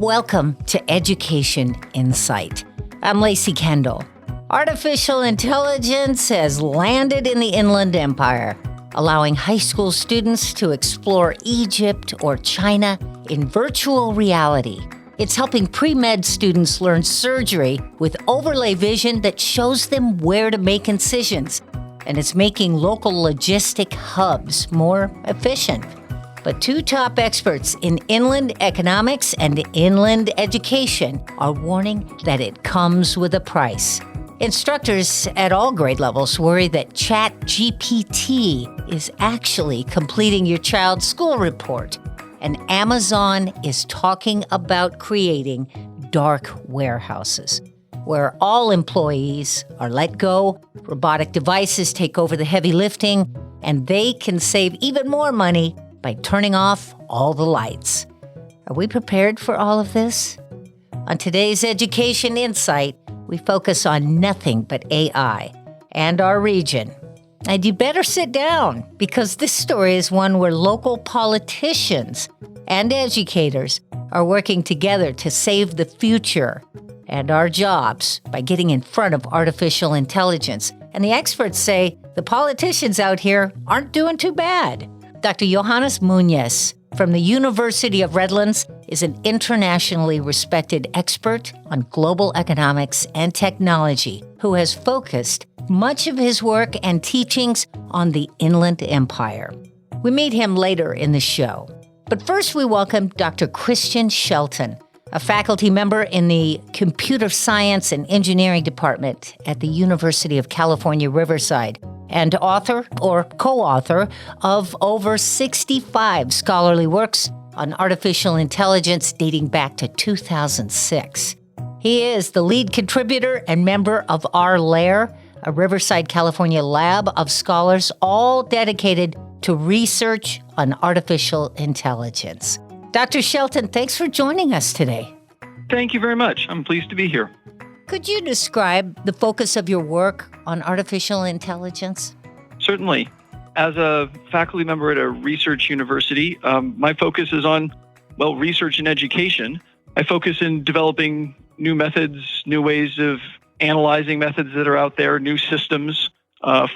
Welcome to Education Insight. I'm Lacey Kendall. Artificial intelligence has landed in the Inland Empire, allowing high school students to explore Egypt or China in virtual reality. It's helping pre-med students learn surgery with overlay vision that shows them where to make incisions, and it's making local logistic hubs more efficient. But two top experts in inland economics and inland education are warning that it comes with a price. Instructors at all grade levels worry that ChatGPT is actually completing your child's school report, and Amazon is talking about creating dark warehouses, where all employees are let go, robotic devices take over the heavy lifting, and they can save even more money by turning off all the lights. Are we prepared for all of this? On today's Education Insight, we focus on nothing but AI and our region. And you better sit down, because this story is one where local politicians and educators are working together to save the future and our jobs by getting in front of artificial intelligence. And the experts say the politicians out here aren't doing too bad. Dr. Johannes Moenius from the University of Redlands is an internationally respected expert on global economics and technology who has focused much of his work and teachings on the Inland Empire. We meet him later in the show. But first, we welcome Dr. Christian Shelton, a faculty member in the Computer Science and Engineering Department at the University of California Riverside, and author or co-author of over 65 scholarly works on artificial intelligence dating back to 2006. He is the lead contributor and member of R-Lair, a Riverside California lab of scholars all dedicated to research on artificial intelligence. Dr. Shelton, thanks for joining us today. Thank you very much. I'm pleased to be here. Could you describe the focus of your work on artificial intelligence? Certainly. As a faculty member at a research university, my focus is on, research and education. I focus in developing new methods, new ways of analyzing methods that are out there, new systems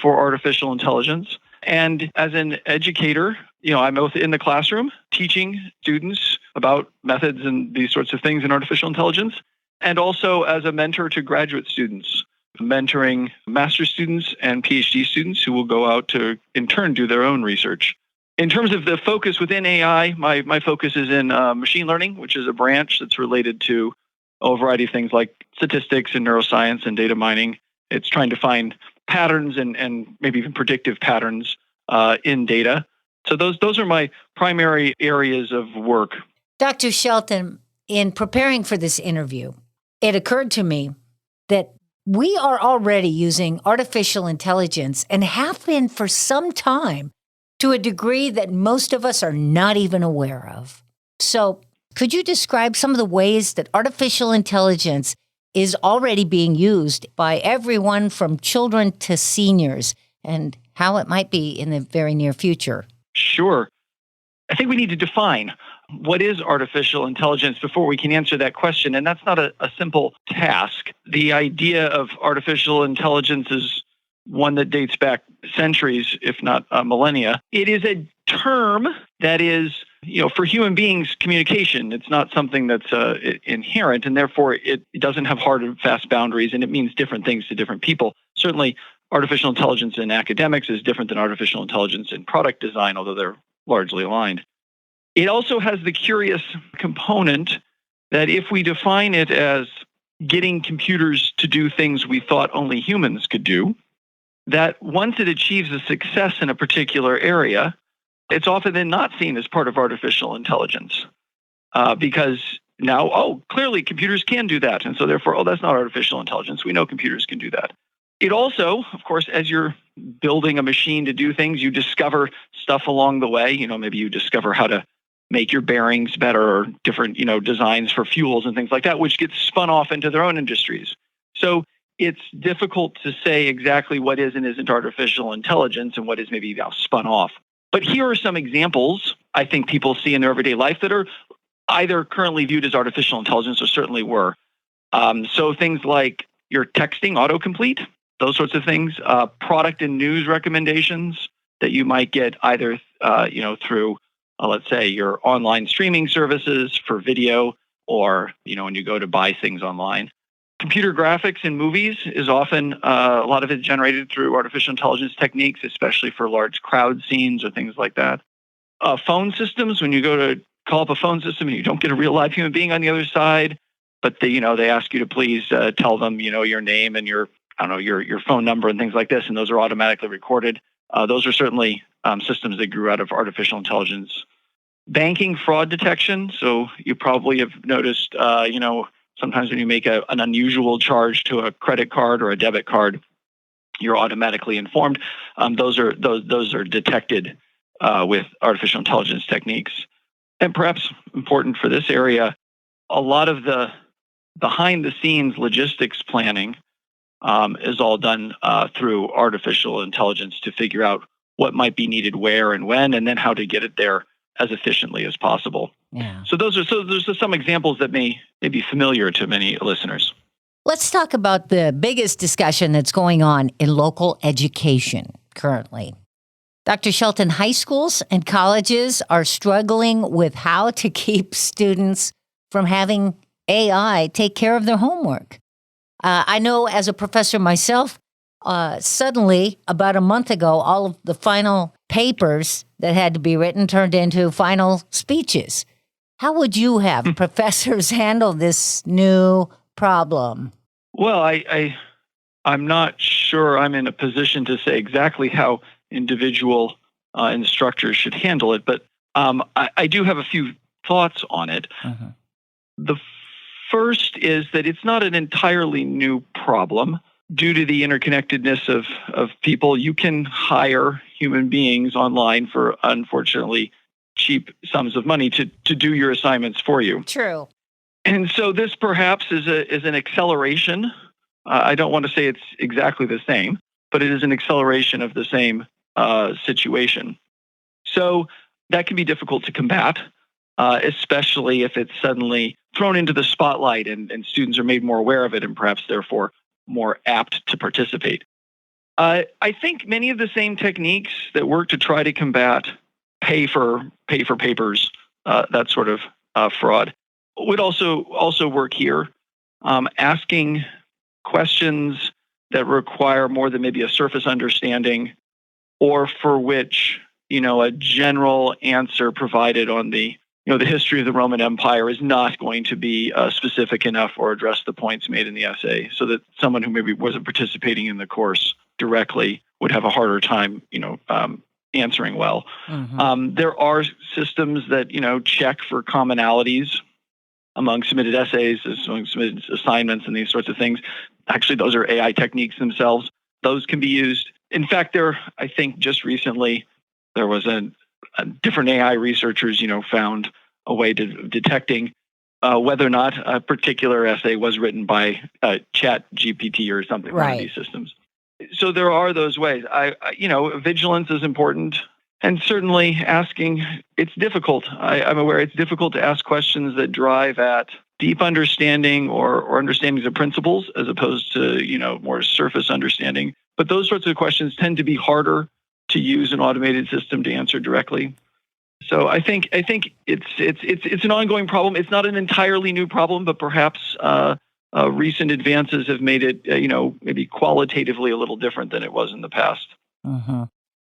for artificial intelligence. And as an educator, I'm both in the classroom teaching students about methods and these sorts of things in artificial intelligence, and also as a mentor to graduate students, mentoring master's students and PhD students who will go out to, in turn, do their own research. In terms of the focus within AI, my focus is in machine learning, which is a branch that's related to a variety of things like statistics and neuroscience and data mining. It's trying to find patterns and maybe even predictive patterns in data. So those are my primary areas of work. Dr. Shelton, in preparing for this interview, it occurred to me that we are already using artificial intelligence and have been for some time to a degree that most of us are not even aware of. So could you describe some of the ways that artificial intelligence is already being used by everyone from children to seniors, and how it might be in the very near future? Sure. I think we need to define what is artificial intelligence before we can answer that question. And that's not a simple task. The idea of artificial intelligence is one that dates back centuries, if not millennia. It is a term that is, for human beings, communication. It's not something that's inherent, and therefore it doesn't have hard and fast boundaries, and it means different things to different people. Certainly, artificial intelligence in academics is different than artificial intelligence in product design, although they're largely aligned. It also has the curious component that if we define it as getting computers to do things we thought only humans could do, that once it achieves a success in a particular area, it's often then not seen as part of artificial intelligence because now, clearly computers can do that. And so therefore, that's not artificial intelligence. We know computers can do that. It also, of course, as you're building a machine to do things, you discover stuff along the way. Maybe you discover how to make your bearings better or different, designs for fuels and things like that, which gets spun off into their own industries. So it's difficult to say exactly what is and isn't artificial intelligence and what is maybe now spun off. But here are some examples I think people see in their everyday life that are either currently viewed as artificial intelligence or certainly were. So things like your texting autocomplete, those sorts of things, product and news recommendations that you might get either through, let's say, your online streaming services for video, or when you go to buy things online. Computer graphics in movies is often a lot of it generated through artificial intelligence techniques, especially for large crowd scenes or things like that. Phone systems, when you go to call up a phone system and you don't get a real live human being on the other side, but they ask you to please tell them your name and your phone number and things like this, and those are automatically recorded. Those are certainly systems that grew out of artificial intelligence. Banking fraud detection. So you probably have noticed, sometimes when you make an unusual charge to a credit card or a debit card, you're automatically informed. Those are detected with artificial intelligence techniques. And perhaps important for this area, a lot of the behind-the-scenes logistics planning is all done through artificial intelligence to figure out what might be needed where and when, and then how to get it there as efficiently as possible. Yeah. So those are some examples that may be familiar to many listeners. Let's talk about the biggest discussion that's going on in local education currently. Dr. Shelton, high schools and colleges are struggling with how to keep students from having AI take care of their homework. I know as a professor myself, suddenly about a month ago, all of the final papers that had to be written turned into final speeches. How would you have professors handle this new problem? Well, I'm not sure I'm in a position to say exactly how individual instructors should handle it, but I do have a few thoughts on it. Mm-hmm. The first is that it's not an entirely new problem. Due to the interconnectedness of people, you can hire human beings online for, unfortunately, cheap sums of money to do your assignments for you. True. And so this perhaps is an acceleration. I don't want to say it's exactly the same, but it is an acceleration of the same situation. So that can be difficult to combat, especially if it's suddenly thrown into the spotlight and students are made more aware of it and perhaps therefore more apt to participate. I think many of the same techniques that work to try to combat pay for papers, that sort of fraud, would also work here. Asking questions that require more than maybe a surface understanding, or for which a general answer provided on the history of the Roman Empire is not going to be specific enough or address the points made in the essay, so that someone who maybe wasn't participating in the course directly would have a harder time, answering well. Mm-hmm. There are systems that, check for commonalities among submitted essays, among submitted assignments and these sorts of things. Actually, those are AI techniques themselves. Those can be used. In fact, I think just recently, there was a different AI researchers, found a way to detecting whether or not a particular essay was written by Chat GPT or something, right. One of these systems. So there are those ways. Vigilance is important, and certainly asking. It's difficult. I'm aware it's difficult to ask questions that drive at deep understanding or understandings of principles, as opposed to more surface understanding. But those sorts of questions tend to be harder to use an automated system to answer directly. So I think it's an ongoing problem. It's not an entirely new problem, but perhaps recent advances have made it maybe qualitatively a little different than it was in the past. Mm-hmm.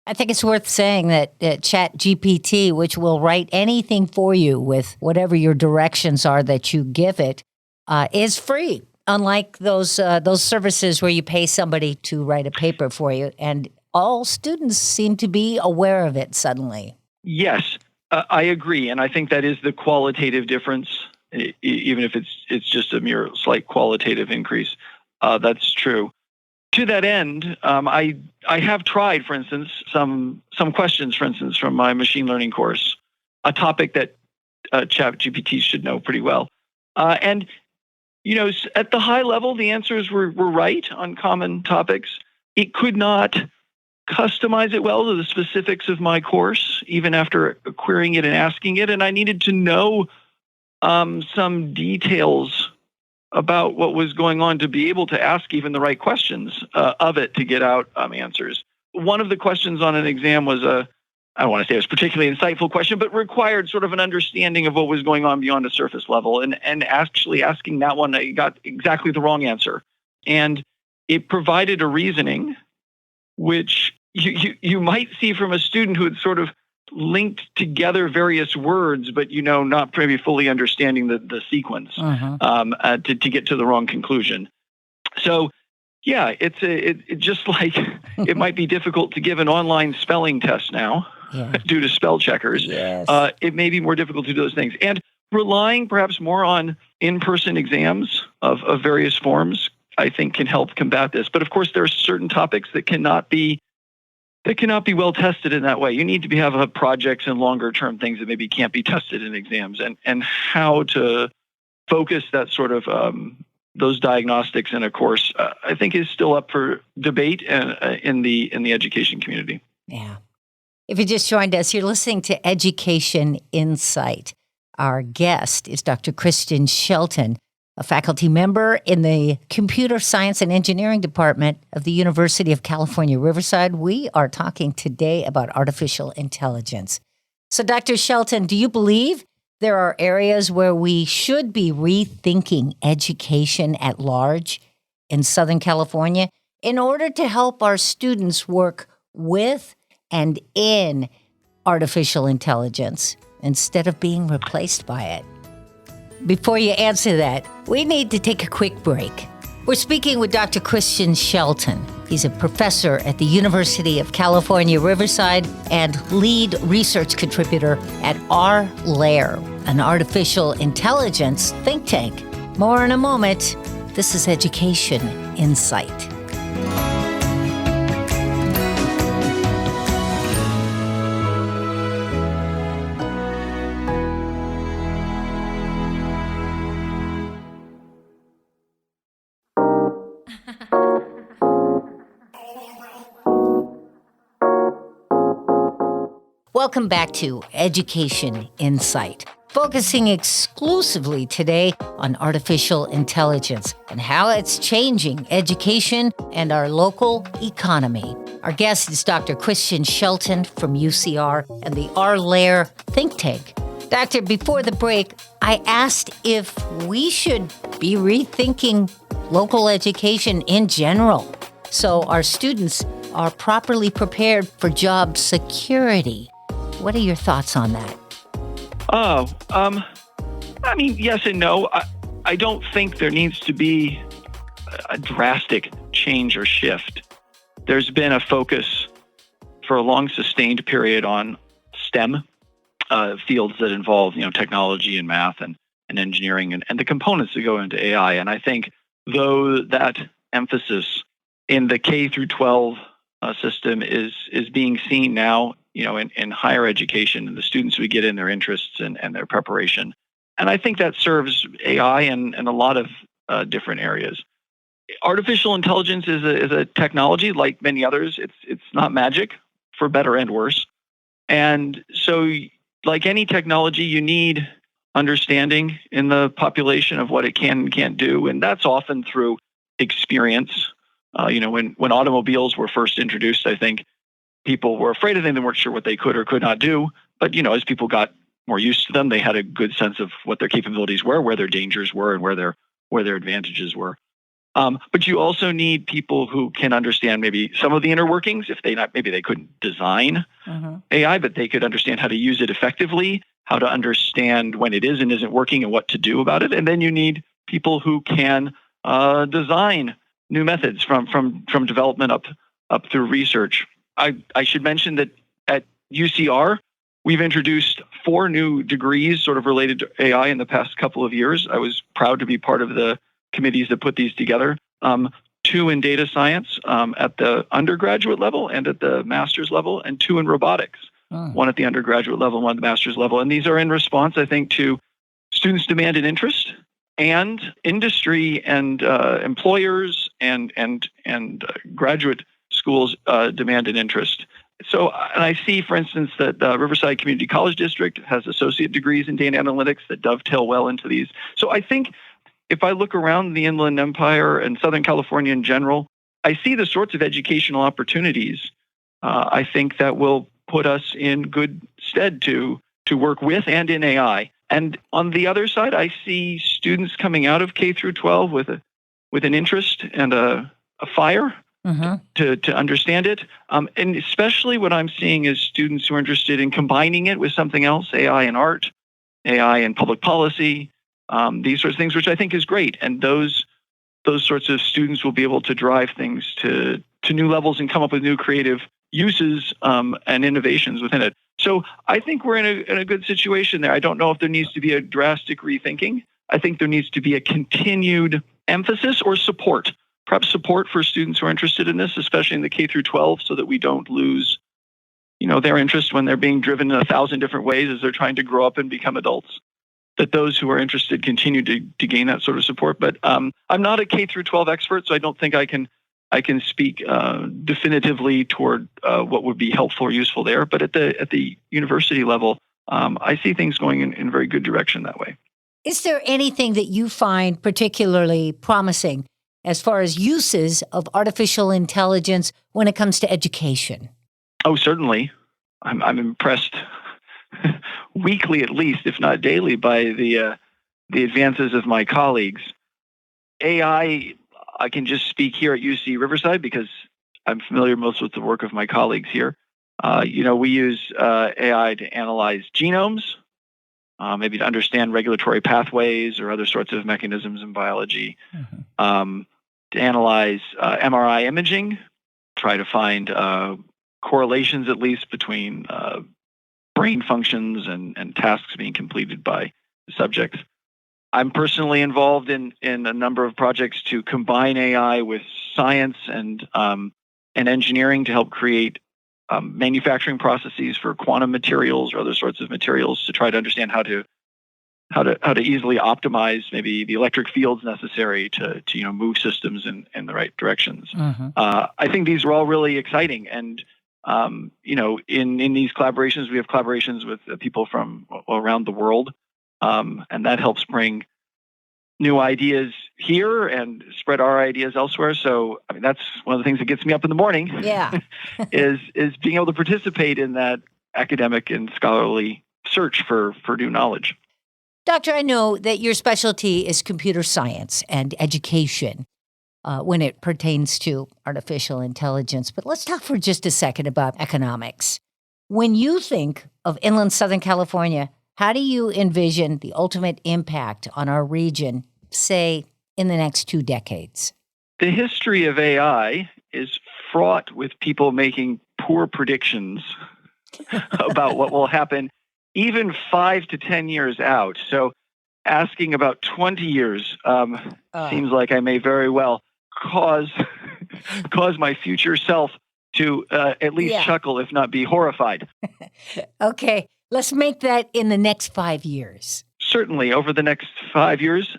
I think it's worth saying that Chat GPT, which will write anything for you with whatever your directions are that you give it, is free. Unlike those services where you pay somebody to write a paper for you, and all students seem to be aware of it suddenly. Yes, I agree, and I think that is the qualitative difference. Even if it's just a mere slight qualitative increase, that's true. To that end, I have tried, for instance, some questions, for instance, from my machine learning course, a topic that ChatGPT should know pretty well, and at the high level, the answers were right on common topics. It could not customize it well to the specifics of my course, even after querying it and asking it. And I needed to know some details about what was going on to be able to ask even the right questions of it to get out answers. One of the questions on an exam was I don't want to say it was a particularly insightful question, but required sort of an understanding of what was going on beyond the surface level. And actually asking that one, I got exactly the wrong answer. And it provided a reasoning, which you might see from a student who had sort of linked together various words, but not maybe fully understanding the sequence to get to the wrong conclusion. So, yeah, it's just like it might be difficult to give an online spelling test now due to spell checkers. Yes. It may be more difficult to do those things, and relying perhaps more on in-person exams of various forms, I think, can help combat this. But of course, there are certain topics that cannot be well tested in that way. You need to have projects and longer term things that maybe can't be tested in exams, and how to focus that sort of those diagnostics in a course, I think, is still up for debate in the education community. Yeah. If you just joined us, you're listening to Education Insight. Our guest is Dr. Christian Shelton, a faculty member in the Computer Science and Engineering Department of the University of California Riverside. We are talking today about artificial intelligence. So, Dr. Shelton, do you believe there are areas where we should be rethinking education at large in Southern California in order to help our students work with and in artificial intelligence instead of being replaced by it? Before you answer that, we need to take a quick break. We're speaking with Dr. Christian Shelton. He's a professor at the University of California Riverside and lead research contributor at R-Lair, an artificial intelligence think tank. More in a moment. This is Education Insight. Welcome back to Education Insight, focusing exclusively today on artificial intelligence and how it's changing education and our local economy. Our guest is Dr. Christian Shelton from UCR and the R-Lair think tank. Doctor, before the break, I asked if we should be rethinking local education in general so our students are properly prepared for job security. What are your thoughts on that? I mean, yes and no. I don't think there needs to be a drastic change or shift. There's been a focus for a long sustained period on STEM fields that involve, technology and math and engineering and the components that go into AI. And I think though that emphasis in the K through 12 system is being seen now, in higher education, and the students we get in their interests and their preparation. And I think that serves AI in a lot of different areas. Artificial intelligence is a technology like many others. It's not magic, for better and worse. And so, like any technology, you need understanding in the population of what it can and can't do. And that's often through experience. When automobiles were first introduced, I think people were afraid of them. They weren't sure what they could or could not do. But, as people got more used to them, they had a good sense of what their capabilities were, where their dangers were, and where their advantages were. But you also need people who can understand maybe some of the inner workings. If maybe they couldn't design AI, but they could understand how to use it effectively, how to understand when it is and isn't working and what to do about it. And then you need people who can design new methods from development up through research. I should mention that at UCR, we've introduced 4 new degrees sort of related to AI in the past couple of years. I was proud to be part of the committees that put these together. 2 in data science at the undergraduate level and at the master's level, and 2 in robotics, 1 at the undergraduate level and 1 at the master's level. And these are in response, I think, to students' demand and interest, and industry and employers and graduate schools' demand and interest. So, and I see, for instance, that Riverside Community College District has associate degrees in data analytics that dovetail well into these. So I think if I look around the Inland Empire and Southern California in general, I see the sorts of educational opportunities I think that will put us in good stead to work with and in AI. And on the other side, I see students coming out of K through 12 with an interest and a fire to understand it. And especially what I'm seeing is students who are interested in combining it with something else, AI and art, AI and public policy, these sorts of things, which I think is great. And those sorts of students will be able to drive things to new levels and come up with new creative uses and innovations within it. So I think we're in a good situation there. I don't know if there needs to be a drastic rethinking. I think there needs to be a continued emphasis or support, perhaps support for students who are interested in this, especially in the K through 12, so that we don't lose, their interest when they're being driven in 1,000 different ways as they're trying to grow up and become adults. That those who are interested continue to gain that sort of support. But I'm not a K through 12 expert, so I don't think I can speak definitively toward what would be helpful or useful there. But at the university level, I see things going in a very good direction that way. Is there anything that you find particularly promising as far as uses of artificial intelligence when it comes to education? Oh, certainly. I'm impressed weekly, at least, if not daily, by the advances of my colleagues. AI, I can just speak here at UC Riverside because I'm familiar most with the work of my colleagues here. We use AI to analyze genomes, maybe to understand regulatory pathways or other sorts of mechanisms in biology, to analyze MRI imaging, try to find correlations at least between brain functions and tasks being completed by the subjects. I'm personally involved in a number of projects to combine AI with science and engineering to help create manufacturing processes for quantum materials or other sorts of materials to try to understand how to easily optimize maybe the electric fields necessary to move systems in the right directions. I think these are all really exciting, and in these collaborations, we have collaborations with people from around the world, and that helps bring new ideas here and spread our ideas elsewhere. So, that's one of the things that gets me up in the morning. Yeah, is being able to participate in that academic and scholarly search for new knowledge. Doctor, I know that your specialty is computer science and education when it pertains to artificial intelligence. But let's talk for just a second about economics. When you think of inland Southern California, how do you envision the ultimate impact on our region, say, in the next 2 decades? The history of AI is fraught with people making poor predictions about what will happen even 5 to 10 years out. So asking about 20 years seems like I may very well cause my future self to at least chuckle, if not be horrified. Okay, let's make that in the next 5 years. Certainly, over the next 5 years.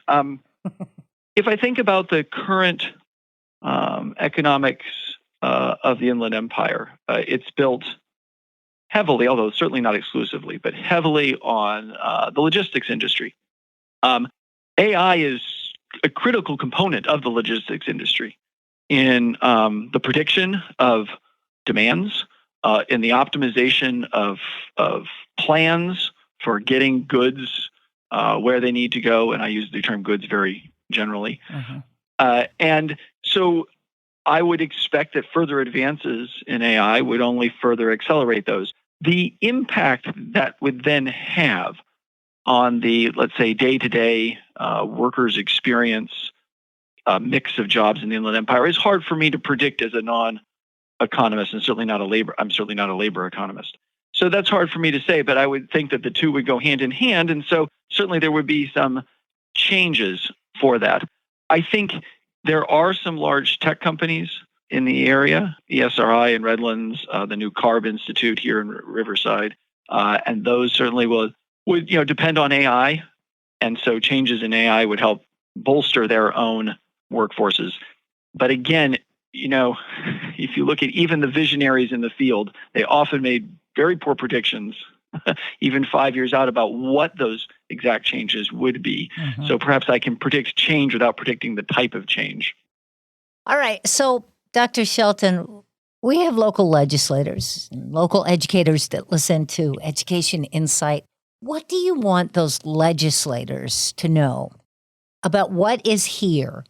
If I think about the current economics of the Inland Empire, it's built heavily, although certainly not exclusively, but heavily on the logistics industry. AI is a critical component of the logistics industry in the prediction of demands, in the optimization of plans for getting goods where they need to go. And I use the term goods very generally. And so I would expect that further advances in AI would only further accelerate those. The impact that would then have on the, let's say, day-to-day workers' experience mix of jobs in the Inland Empire is hard for me to predict as a non-economist, and I'm certainly not a labor economist. So that's hard for me to say, but I would think that the two would go hand in hand, and so certainly there would be some changes for that. I think there are some large tech companies in the area, ESRI in Redlands, the new CARB Institute here in Riverside, and those certainly would depend on AI, and so changes in AI would help bolster their own workforces. But again, if you look at even the visionaries in the field, they often made very poor predictions, even 5 years out, about what those exact changes would be. Mm-hmm. So perhaps I can predict change without predicting the type of change. All right. So, Dr. Shelton, we have local legislators, local educators that listen to Education Insight. What do you want those legislators to know about what is here,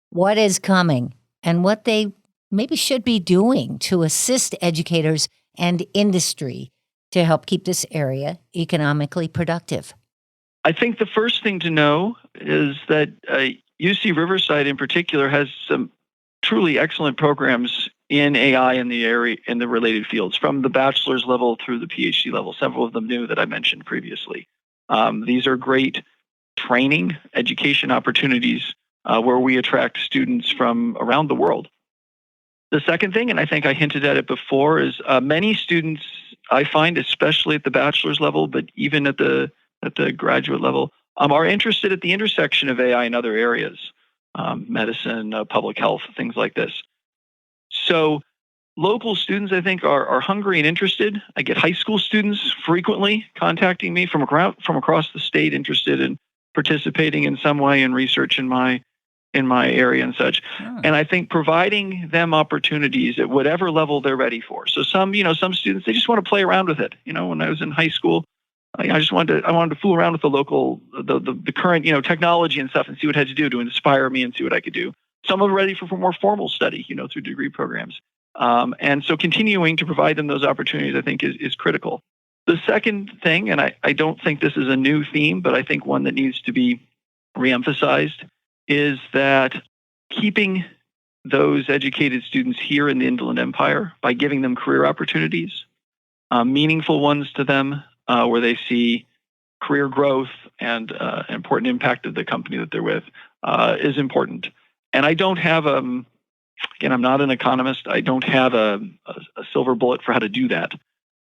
what is coming, and what they maybe should be doing to assist educators and industry to help keep this area economically productive? I think the first thing to know is that UC Riverside in particular has some truly excellent programs in AI in the area, in the related fields, from the bachelor's level through the PhD level, several of them new that I mentioned previously. These are great training, education opportunities where we attract students from around the world. The second thing, and I think I hinted at it before, is many students, I find, especially at the bachelor's level, but even at the graduate level, are interested at the intersection of AI and other areas, medicine, public health, things like this. So local students, I think, are hungry and interested. I get high school students frequently contacting me from across the state, interested in participating in some way in research in my area and such. And I think providing them opportunities at whatever level they're ready for. So some students, they just want to play around with it. When I was in high school, I wanted to fool around with the current, technology and stuff and see what it had to do to inspire me and see what I could do. Some are ready for more formal study, through degree programs. And so continuing to provide them those opportunities, I think, is critical. The second thing, and I don't think this is a new theme, but I think one that needs to be reemphasized, is that keeping those educated students here in the Inland Empire by giving them career opportunities, meaningful ones to them, where they see career growth and important impact of the company that they're with, is important. And I don't have, again, I'm not an economist. I don't have a silver bullet for how to do that.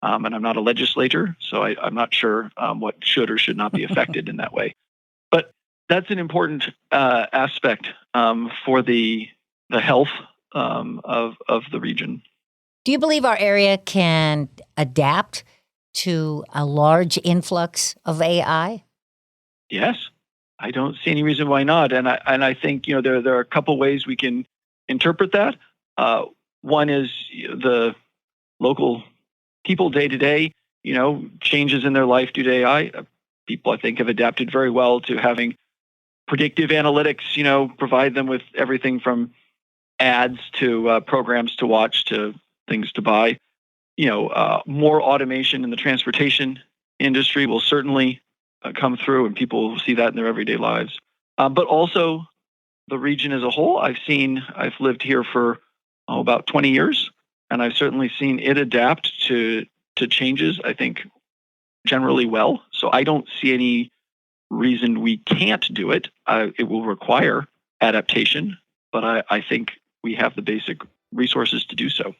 And I'm not a legislator, so I'm not sure what should or should not be affected in that way. But that's an important aspect for the health of the region. Do you believe our area can adapt to a large influx of AI? Yes, I don't see any reason why not. And I think there are a couple ways we can interpret that. One is the local people day to day, changes in their life due to AI. People, I think, have adapted very well to having predictive analytics, provide them with everything from ads to programs to watch to things to buy. More automation in the transportation industry will certainly come through, and people will see that in their everyday lives. But also the region as a whole, I've lived here for about 20 years, and I've certainly seen it adapt to changes, I think, generally well. So I don't see any reason we can't do it. It will require adaptation, but I think we have the basic resources to do so.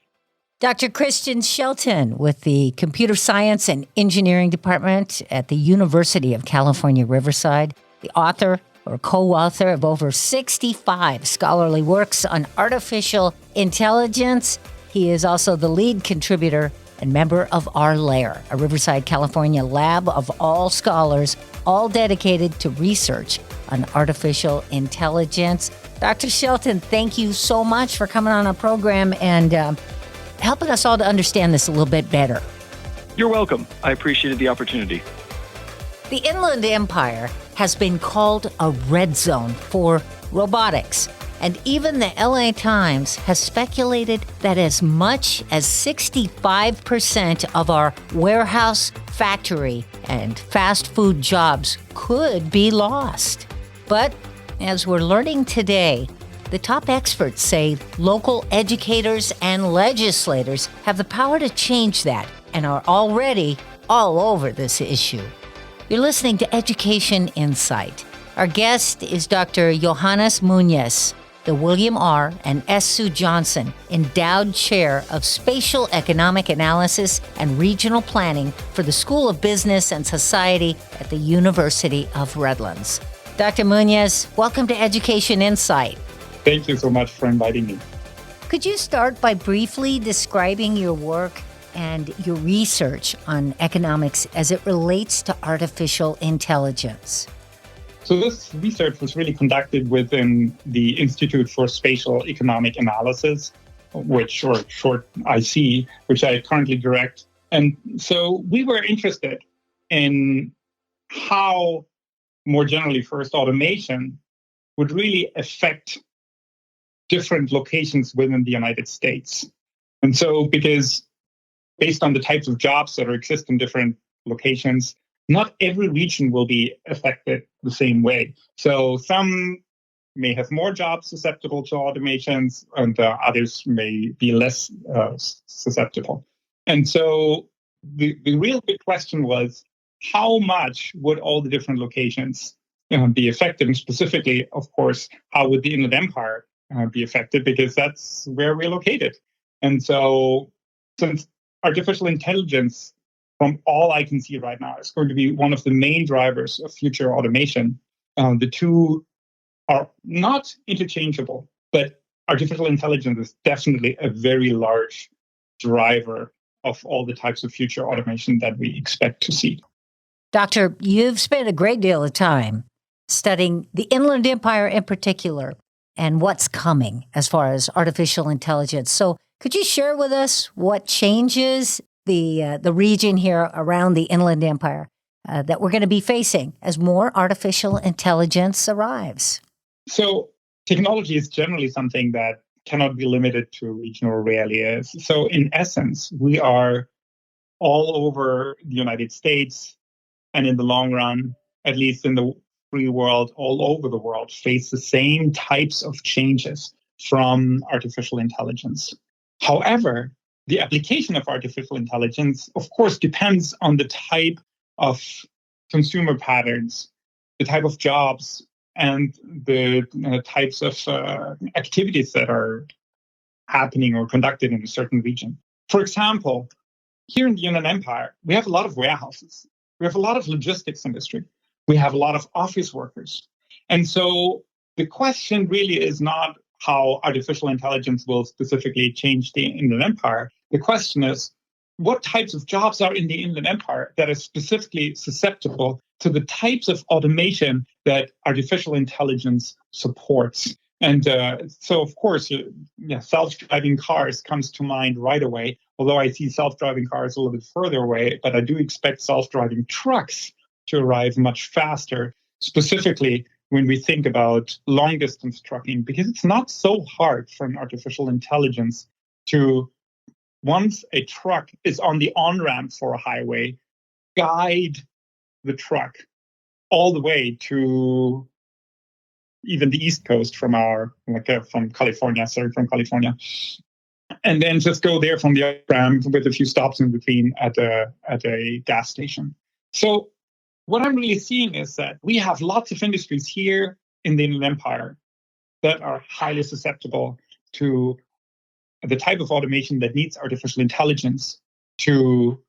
Dr. Christian Shelton with the Computer Science and Engineering Department at the University of California Riverside, the author or co-author of over 65 scholarly works on artificial intelligence. He is also the lead contributor and member of R-Lair, a Riverside California lab of all scholars, all dedicated to research on artificial intelligence. Dr. Shelton, thank you so much for coming on our program and helping us all to understand this a little bit better. You're welcome. I appreciated the opportunity. The Inland Empire has been called a red zone for robotics, and even the LA Times has speculated that as much as 65% of our warehouse, factory, and fast food jobs could be lost. But as we're learning today, the top experts say local educators and legislators have the power to change that and are already all over this issue. You're listening to Education Insight. Our guest is Dr. Johannes Moenius, the William R. and S. Sue Johnson Endowed Chair of Spatial Economic Analysis and Regional Planning for the School of Business and Society at the University of Redlands. Dr. Moenius, welcome to Education Insight. Thank you so much for inviting me. Could you start by briefly describing your work and your research on economics as it relates to artificial intelligence? So this research was really conducted within the Institute for Spatial Economic Analysis, or short IC, which I currently direct. And so we were interested in how, more generally, first automation would really affect different locations within the United States. And so because based on the types of jobs that exist in different locations, not every region will be affected the same way. So some may have more jobs susceptible to automations, and others may be less susceptible. And so the real big question was, how much would all the different locations be affected? And specifically, of course, how would the Inland Empire be affected? Because that's where we're located. And so since artificial intelligence, from all I can see right now, is going to be one of the main drivers of future automation. The two are not interchangeable, but artificial intelligence is definitely a very large driver of all the types of future automation that we expect to see. Doctor, you've spent a great deal of time studying the Inland Empire in particular and what's coming as far as artificial intelligence. So could you share with us what changes the region here around the Inland Empire that we're going to be facing as more artificial intelligence arrives? So technology is generally something that cannot be limited to region or rarely is. So in essence, we are all over the United States, and in the long run, at least in the free world, all over the world, face the same types of changes from artificial intelligence. However, the application of artificial intelligence, of course, depends on the type of consumer patterns, the type of jobs, and the types of activities that are happening or conducted in a certain region. For example, here in the Inland Empire, we have a lot of warehouses. We have a lot of logistics industry. We have a lot of office workers. And so the question really is not how artificial intelligence will specifically change the Inland Empire. The question is, what types of jobs are in the Inland Empire that are specifically susceptible to the types of automation that artificial intelligence supports? And so, of course, self-driving cars comes to mind right away, although I see self-driving cars a little bit further away, but I do expect self-driving trucks to arrive much faster, specifically when we think about long-distance trucking, because it's not so hard for an artificial intelligence to, once a truck is on the on-ramp for a highway, guide the truck all the way to even the East Coast from California, and then just go there from the on-ramp with a few stops in between at a gas station. So what I'm really seeing is that we have lots of industries here in the Inland Empire that are highly susceptible to the type of automation that needs artificial intelligence to,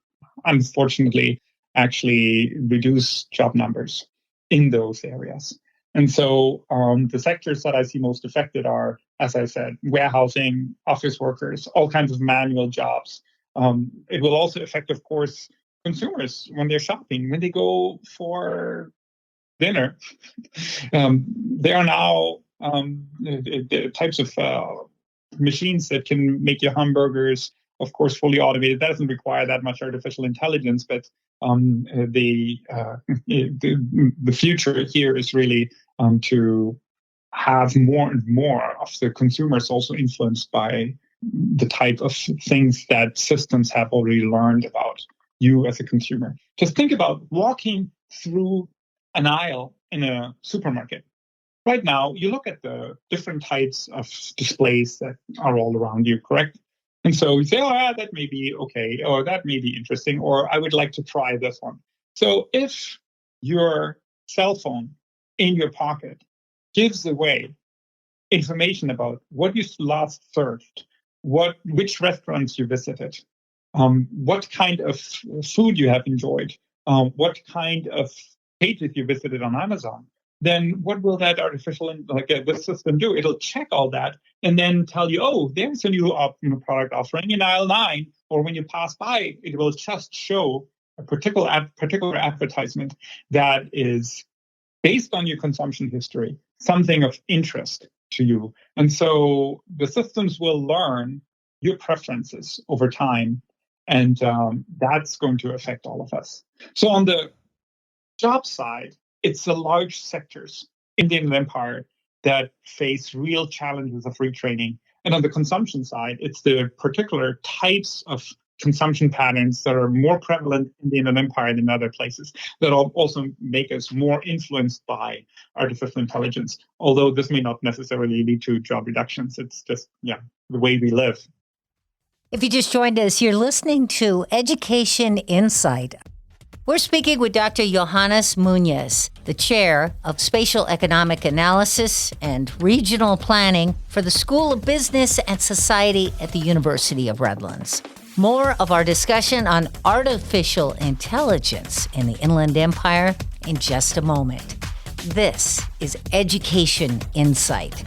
unfortunately, actually reduce job numbers in those areas. And so the sectors that I see most affected are, as I said, warehousing, office workers, all kinds of manual jobs. It will also affect, of course, consumers when they're shopping, when they go for dinner. There are now types of machines that can make your hamburgers, of course, fully automated. That doesn't require that much artificial intelligence, but the future here is really to have more and more of the consumers also influenced by the type of things that systems have already learned about you as a consumer. Just think about walking through an aisle in a supermarket. Right now, you look at the different types of displays that are all around you, correct? And so you say, oh, yeah, that may be okay, or that may be interesting, or I would like to try this one. So if your cell phone in your pocket gives away information about what you last surfed, which restaurants you visited, what kind of food you have enjoyed, what kind of pages you visited on Amazon, then what will that this system do? It'll check all that and then tell you, oh, there's a new product offering in aisle 9, or when you pass by, it will just show a particular advertisement that is based on your consumption history, something of interest to you. And so the systems will learn your preferences over time, and that's going to affect all of us. So on the job side, it's the large sectors in the Inland Empire that face real challenges of retraining. And on the consumption side, it's the particular types of consumption patterns that are more prevalent in the Inland Empire than in other places that also make us more influenced by artificial intelligence. Although this may not necessarily lead to job reductions. It's just, the way we live. If you just joined us, you're listening to Education Insight. We're speaking with Dr. Johannes Moenius, the chair of Spatial Economic Analysis and Regional Planning for the School of Business and Society at the University of Redlands. More of our discussion on artificial intelligence in the Inland Empire in just a moment. This is Education Insight.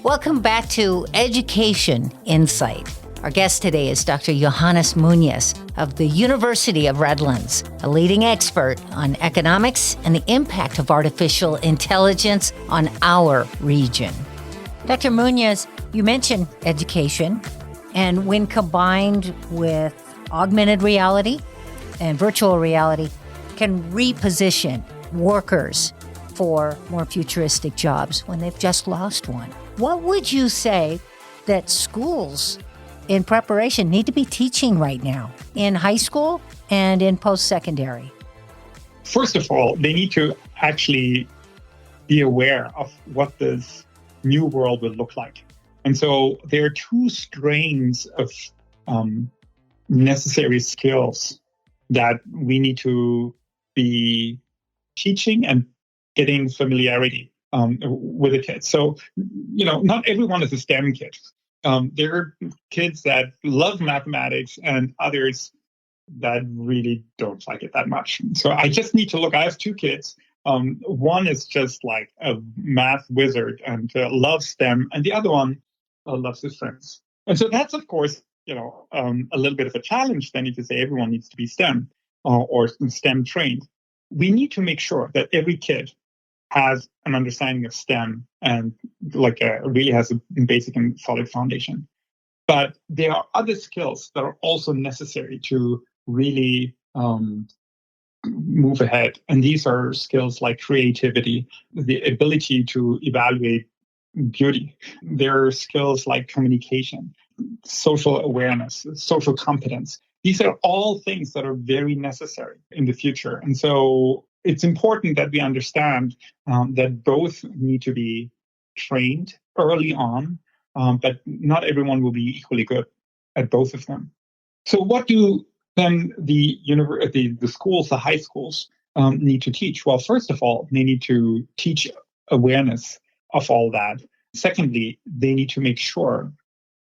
Welcome back to Education Insight. Our guest today is Dr. Johannes Moenius of the University of Redlands, a leading expert on economics and the impact of artificial intelligence on our region. Dr. Moenius, you mentioned education, and when combined with augmented reality and virtual reality, can reposition workers for more futuristic jobs when they've just lost one. What would you say that schools in preparation need to be teaching right now in high school and in post-secondary? First of all, they need to actually be aware of what this new world will look like. And so there are two strains of necessary skills that we need to be teaching and getting familiarity with the kids. So, not everyone is a STEM kid. There are kids that love mathematics and others that really don't like it that much. So I just need to look. I have two kids. One is just like a math wizard and loves STEM, and the other one loves his friends. And so that's, of course, a little bit of a challenge then if you say everyone needs to be STEM or STEM trained. We need to make sure that every kid has an understanding of STEM and really has a basic and solid foundation. But there are other skills that are also necessary to really move ahead. And these are skills like creativity, the ability to evaluate beauty. There are skills like communication, social awareness, social competence. These are all things that are very necessary in the future. And so it's important that we understand that both need to be trained early on, but not everyone will be equally good at both of them. So what do then the schools, the high schools, need to teach? Well, first of all, they need to teach awareness of all that. Secondly, they need to make sure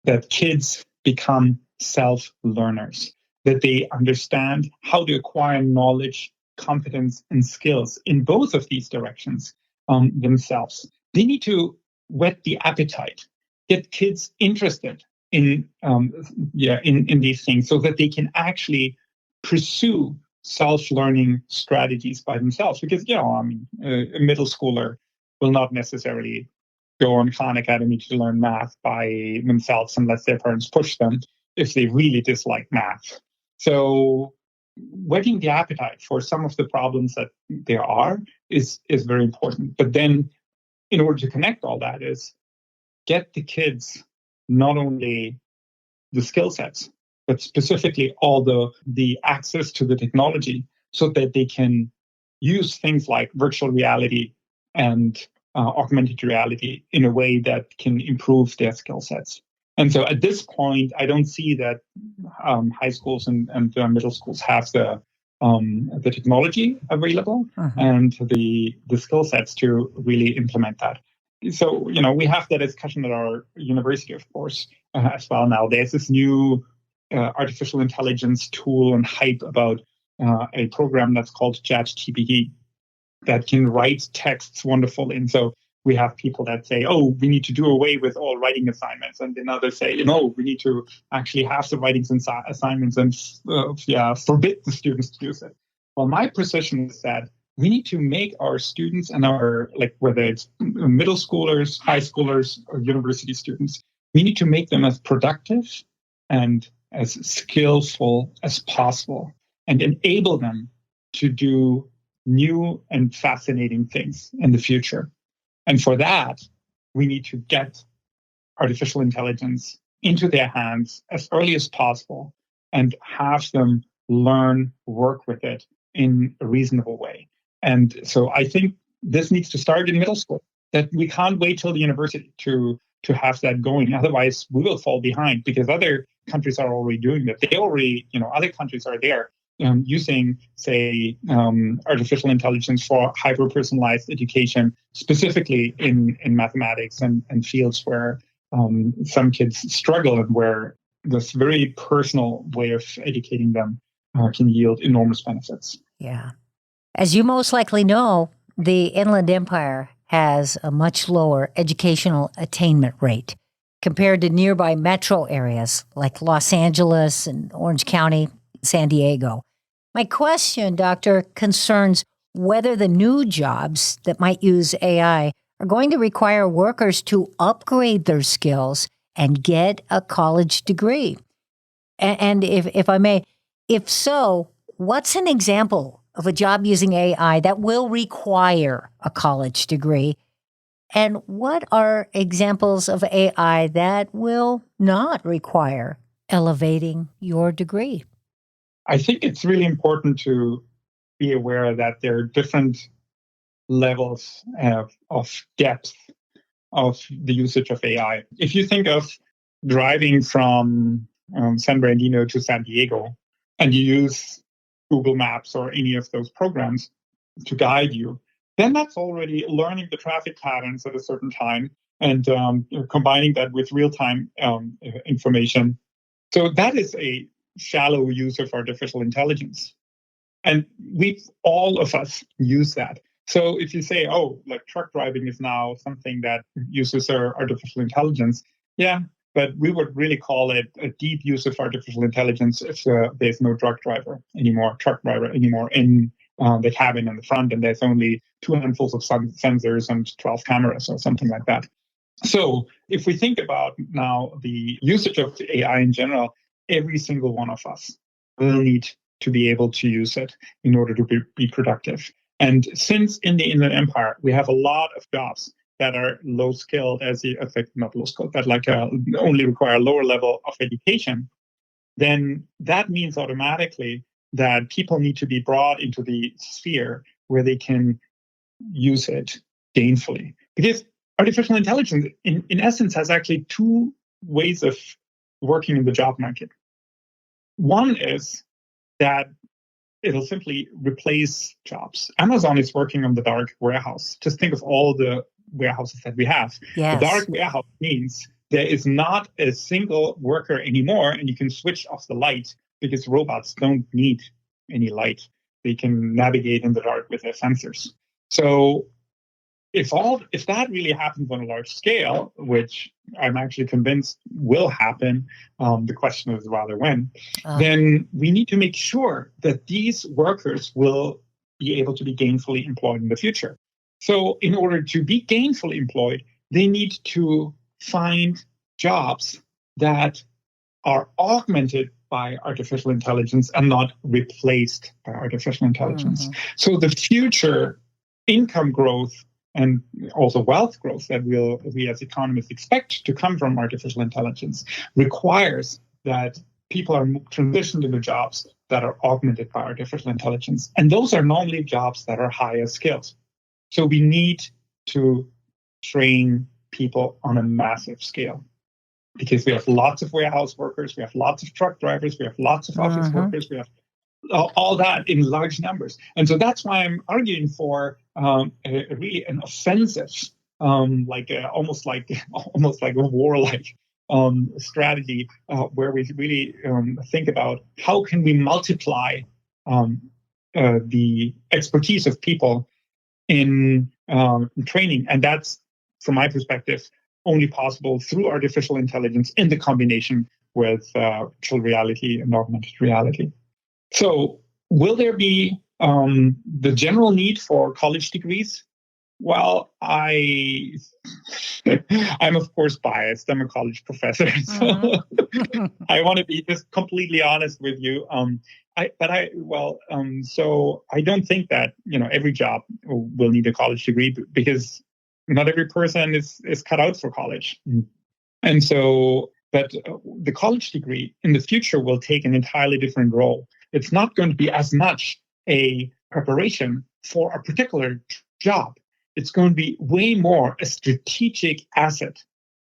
that kids become self-learners, that they understand how to acquire knowledge, competence, and skills in both of these directions themselves. They need to whet the appetite, get kids interested in these things so that they can actually pursue self-learning strategies by themselves. Because, a middle schooler will not necessarily go on Khan Academy to learn math by themselves unless their parents push them if they really dislike math. So whetting the appetite for some of the problems that there are is very important. But then in order to connect all that is get the kids not only the skill sets, but specifically all the access to the technology so that they can use things like virtual reality and augmented reality in a way that can improve their skill sets. And so at this point, I don't see that high schools and middle schools have the the technology available and the skill sets to really implement that. So, we have that discussion at our university, of course, as well now. There's this new artificial intelligence tool and hype about a program that's called ChatGPT that can write texts wonderfully. And so we have people that say, oh, we need to do away with all writing assignments. And then others say, no, we need to actually have some writing assignments and forbid the students to use it. Well, my position is that we need to make our students and our, whether it's middle schoolers, high schoolers, or university students, we need to make them as productive and as skillful as possible and enable them to do new and fascinating things in the future. And for that, we need to get artificial intelligence into their hands as early as possible and have them learn, work with it in a reasonable way. And so I think this needs to start in middle school, that we can't wait till the university to have that going. Otherwise, we will fall behind because other countries are already doing that. They already, other countries are there using, say, artificial intelligence for hyper-personalized education, specifically in mathematics and fields where some kids struggle and where this very personal way of educating them can yield enormous benefits. Yeah. As you most likely know, the Inland Empire has a much lower educational attainment rate compared to nearby metro areas like Los Angeles and Orange County, San Diego. My question, Doctor, concerns whether the new jobs that might use AI are going to require workers to upgrade their skills and get a college degree. And if I may, if so, what's an example of a job using AI that will require a college degree? And what are examples of AI that will not require elevating your degree? I think it's really important to be aware that there are different levels of depth of the usage of AI. If you think of driving from San Bernardino to San Diego, and you use Google Maps or any of those programs to guide you, then that's already learning the traffic patterns at a certain time and combining that with real-time information. So that is a shallow use of artificial intelligence. And all of us use that. So if you say, oh, truck driving is now something that uses our artificial intelligence, yeah, but we would really call it a deep use of artificial intelligence if there's no truck driver anymore in the cabin in the front, and there's only 2 handfuls of sensors and 12 cameras or something like that. So if we think about now the usage of AI in general, every single one of us will need to be able to use it in order to be productive. And since in the Inland Empire, we have a lot of jobs that are low skilled, not low skilled, but only require a lower level of education, then that means automatically that people need to be brought into the sphere where they can use it gainfully. Because artificial intelligence, in essence, has actually 2 ways of working in the job market. One is that it'll simply replace jobs. Amazon is working on the dark warehouse. Just think of all the warehouses that we have. Yes. The dark warehouse means there is not a single worker anymore, and you can switch off the light because robots don't need any light. They can navigate in the dark with their sensors. So if that really happens on a large scale, which I'm actually convinced will happen, the question is rather when, then we need to make sure that these workers will be able to be gainfully employed in the future. So in order to be gainfully employed, they need to find jobs that are augmented by artificial intelligence and not replaced by artificial intelligence. So the future income growth and also wealth growth that we as economists expect to come from artificial intelligence requires that people are transitioned into jobs that are augmented by artificial intelligence. And those are normally jobs that are higher skills. So we need to train people on a massive scale because we have lots of warehouse workers, we have lots of truck drivers, we have lots of office workers, we have all that in large numbers. And so that's why I'm arguing for really an offensive, almost like a warlike strategy, where we really think about how can we multiply the expertise of people in training, and that's, from my perspective, only possible through artificial intelligence in the combination with virtual reality and augmented reality. So will there be the general need for college degrees? Well, I'm of course biased. I'm a college professor, so I want to be just completely honest with you. So I don't think that every job will need a college degree, because not every person is cut out for college, and so. But the college degree in the future will take an entirely different role. It's not going to be as much a preparation for a particular job. It's going to be way more a strategic asset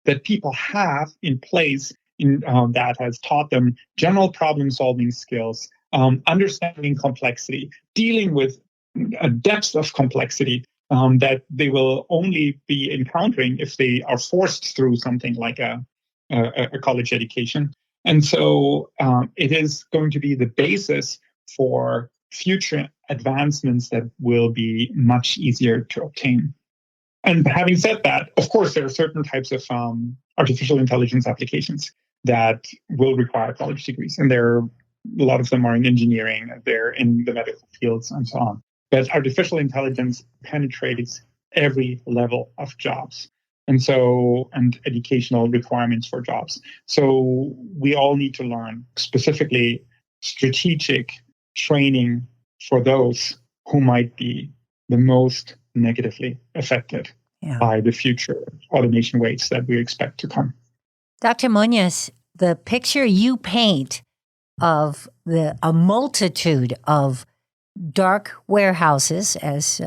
that people have in place that has taught them general problem-solving skills, understanding complexity, dealing with a depth of complexity that they will only be encountering if they are forced through something like a college education. And so it is going to be the basis for future advancements that will be much easier to obtain. And having said that, of course, there are certain types of artificial intelligence applications that will require college degrees. And a lot of them are in engineering, they're in the medical fields, and so on. But artificial intelligence penetrates every level of jobs. And educational requirements for jobs. So we all need to learn specifically strategic training for those who might be the most negatively affected by the future automation waves that we expect to come. Dr. Moenius, the picture you paint of a multitude of dark warehouses, as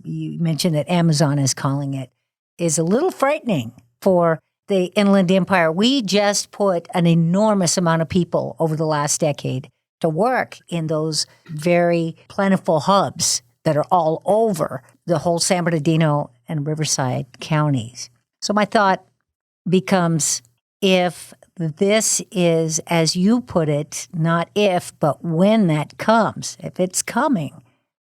you mentioned that Amazon is calling it, is a little frightening for the Inland Empire. We just put an enormous amount of people over the last decade to work in those very plentiful hubs that are all over the whole San Bernardino and Riverside counties. So my thought becomes, if this is, as you put it, not if, but when that comes, if it's coming,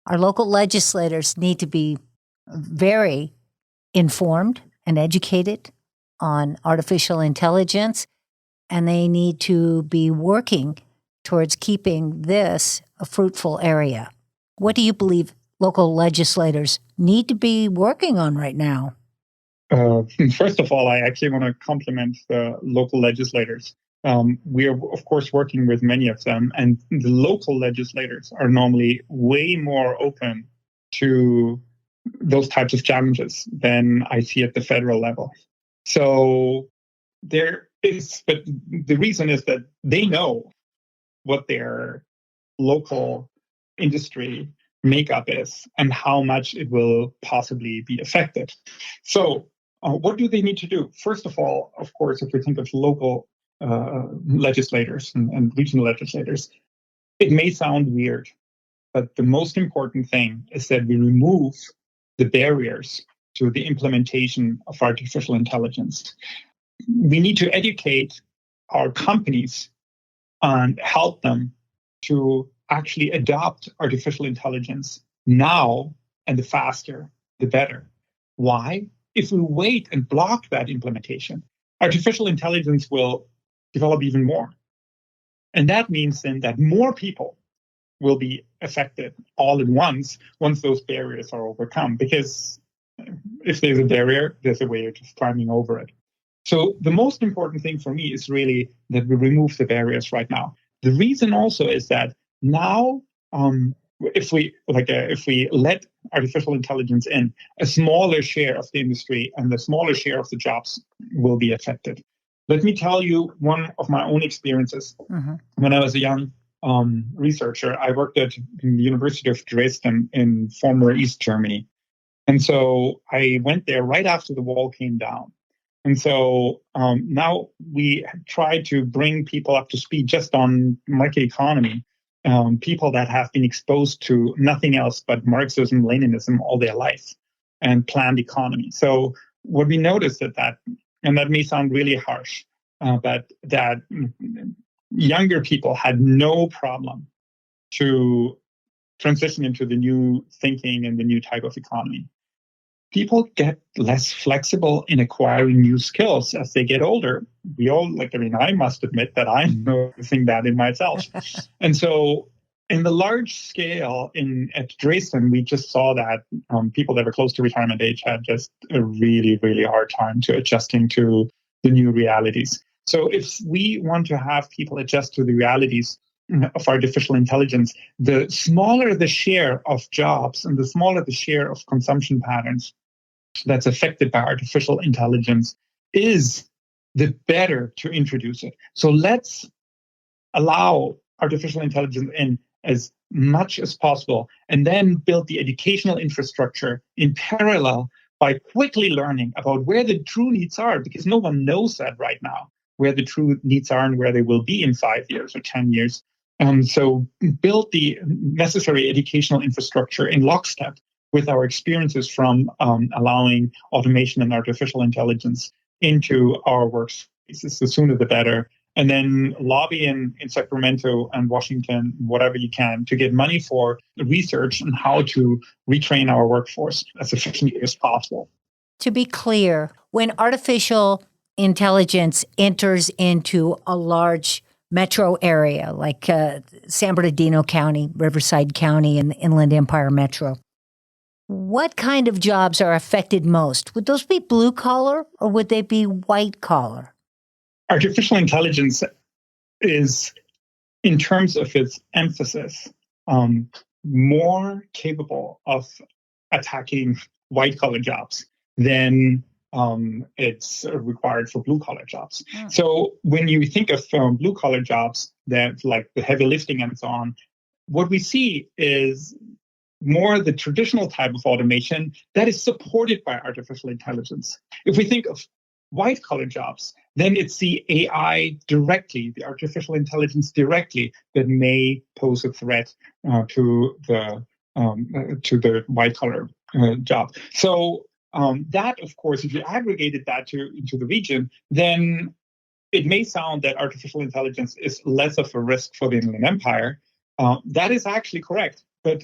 our local legislators need to be very informed and educated on artificial intelligence, and they need to be working towards keeping this a fruitful area. What do you believe local legislators need to be working on right now? First of all, I actually want to compliment the local legislators. We are, of course, working with many of them, and the local legislators are normally way more open to those types of challenges than I see at the federal level. So there is, but the reason is that they know what their local industry makeup is and how much it will possibly be affected. So what do they need to do? First of all, of course, if we think of local legislators and regional legislators, it may sound weird, but the most important thing is that we remove the barriers to the implementation of artificial intelligence. We need to educate our companies and help them to actually adopt artificial intelligence now, and the faster, the better. Why? If we wait and block that implementation, artificial intelligence will develop even more. And that means then that more people will be affected all at once those barriers are overcome. Because if there's a barrier, there's a way of just climbing over it. So the most important thing for me is really that we remove the barriers right now. The reason also is that now, if we let artificial intelligence in, a smaller share of the industry and the smaller share of the jobs will be affected. Let me tell you one of my own experiences. When I was a young researcher, I worked at the University of Dresden in former East Germany. And so I went there right after the wall came down. And so now we try to bring people up to speed just on market economy. people that have been exposed to nothing else but Marxism, Leninism all their life and planned economy. So what we noticed is that, and that may sound really harsh, but that younger people had no problem to transition into the new thinking and the new type of economy. People get less flexible in acquiring new skills as they get older. I must admit that I'm noticing that in myself. And so in the large scale at Dresden, we just saw that people that were close to retirement age had just a really, really hard time to adjusting to the new realities. So if we want to have people adjust to the realities of artificial intelligence, the smaller the share of jobs and the smaller the share of consumption patterns that's affected by artificial intelligence is, the better to introduce it. So let's allow artificial intelligence in as much as possible and then build the educational infrastructure in parallel by quickly learning about where the true needs are, because no one knows that right now, where the true needs are and where they will be in 5 years or 10 years. So build the necessary educational infrastructure in lockstep with our experiences from allowing automation and artificial intelligence into our workspaces. The sooner the better. And then lobby in Sacramento and Washington, whatever you can, to get money for research on how to retrain our workforce as efficiently as possible. To be clear, when artificial intelligence enters into a large metro area like San Bernardino County, Riverside County, and the Inland Empire Metro, what kind of jobs are affected most? Would those be blue collar or would they be white collar? Artificial intelligence is, in terms of its emphasis, more capable of attacking white collar jobs than it's required for blue collar jobs. So when you think of blue collar jobs, that like the heavy lifting and so on, what we see is more the traditional type of automation that is supported by artificial intelligence. If we think of white collar jobs, then it's the AI directly, the artificial intelligence directly, that may pose a threat to the white collar job. So that, of course, if you aggregated that into the region, then it may sound that artificial intelligence is less of a risk for the Inland Empire. That is actually correct, but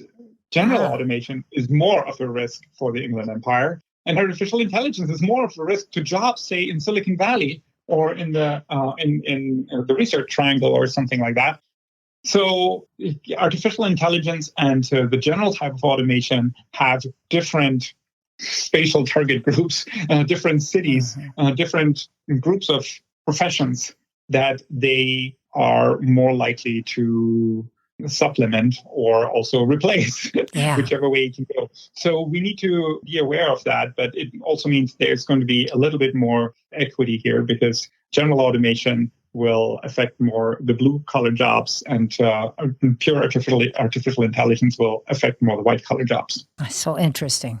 general automation is more of a risk for the Inland Empire, and artificial intelligence is more of a risk to jobs, say, in Silicon Valley or in the Research Triangle or something like that. So artificial intelligence and the general type of automation have different spatial target groups, different cities, different groups of professions that they are more likely to supplement or also replace, whichever way it can go. So we need to be aware of that, but it also means there's going to be a little bit more equity here, because general automation will affect more the blue-collar jobs, and pure artificial intelligence will affect more the white-collar jobs. So interesting.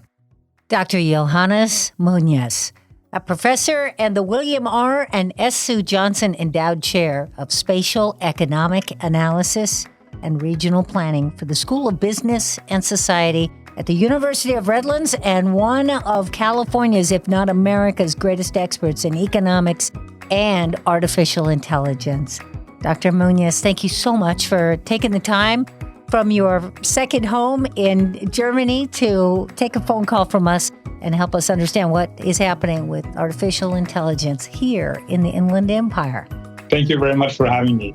Dr. Johannes Moenius, a professor and the William R. and S. Sue Johnson Endowed Chair of Spatial Economic Analysis and Regional Planning for the School of Business and Society at the University of Redlands, and one of California's, if not America's, greatest experts in economics and artificial intelligence. Dr. Moenius, thank you so much for taking the time from your second home in Germany to take a phone call from us and help us understand what is happening with artificial intelligence here in the Inland Empire. Thank you very much for having me.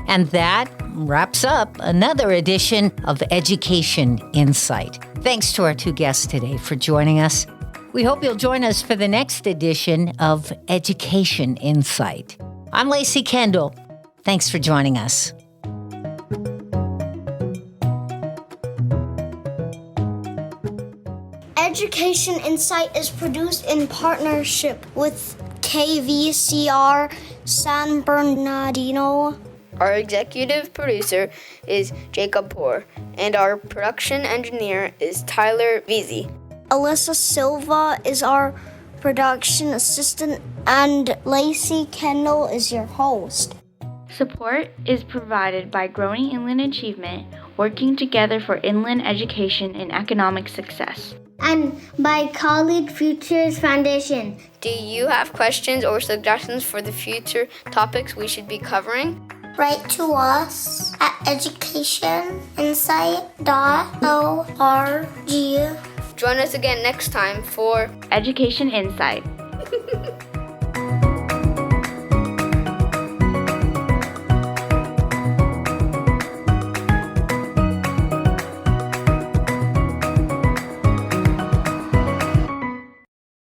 And that wraps up another edition of Education Insight. Thanks to our two guests today for joining us. We hope you'll join us for the next edition of Education Insight. I'm Lacey Kendall. Thanks for joining us. Education Insight is produced in partnership with KVCR San Bernardino. Our executive producer is Jacob Poor, and our production engineer is Tyler Veazey. Alyssa Silva is our production assistant. and Lacey Kendall is your host. Support is provided by Growing Inland Achievement, working together for inland education and economic success. And by College Futures Foundation. Do you have questions or suggestions for the future topics we should be covering? Write to us at educationinsight.org. Join us again next time for Education Insight.